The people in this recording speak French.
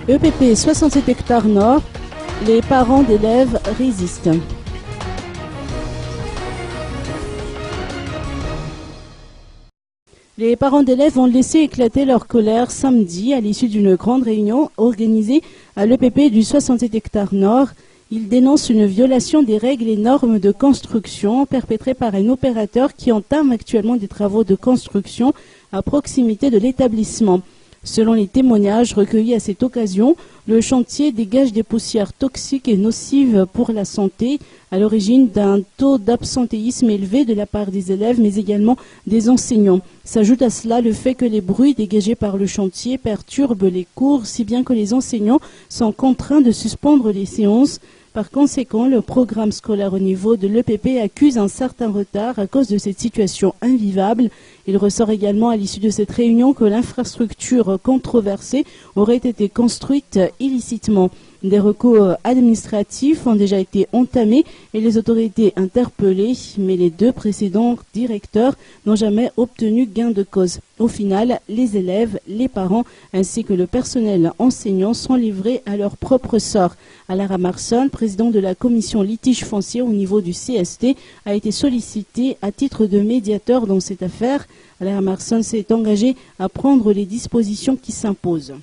EPP 67 hectares nord, les parents d'élèves résistent. Les parents d'élèves ont laissé éclater leur colère samedi à l'issue d'une grande réunion organisée à l'EPP du 67 hectares nord. Ils dénoncent une violation des règles et normes de construction perpétrée par un opérateur qui entame actuellement des travaux de construction à proximité de l'établissement. Selon les témoignages recueillis à cette occasion, le chantier dégage des poussières toxiques et nocives pour la santé, à l'origine d'un taux d'absentéisme élevé de la part des élèves, mais également des enseignants. S'ajoute à cela le fait que les bruits dégagés par le chantier perturbent les cours, si bien que les enseignants sont contraints de suspendre les séances. Par conséquent, le programme scolaire au niveau de l'EPP accuse un certain retard à cause de cette situation invivable. Il ressort également à l'issue de cette réunion que l'infrastructure controversée aurait été construite illicitement. Des recours administratifs ont déjà été entamés et les autorités interpellées, mais les deux précédents directeurs n'ont jamais obtenu gain de cause. Au final, les élèves, les parents ainsi que le personnel enseignant sont livrés à leur propre sort. Alain Ramarson, président de la commission litige foncier au niveau du CST, a été sollicité à titre de médiateur dans cette affaire. Alain Ramarson s'est engagé à prendre les dispositions qui s'imposent.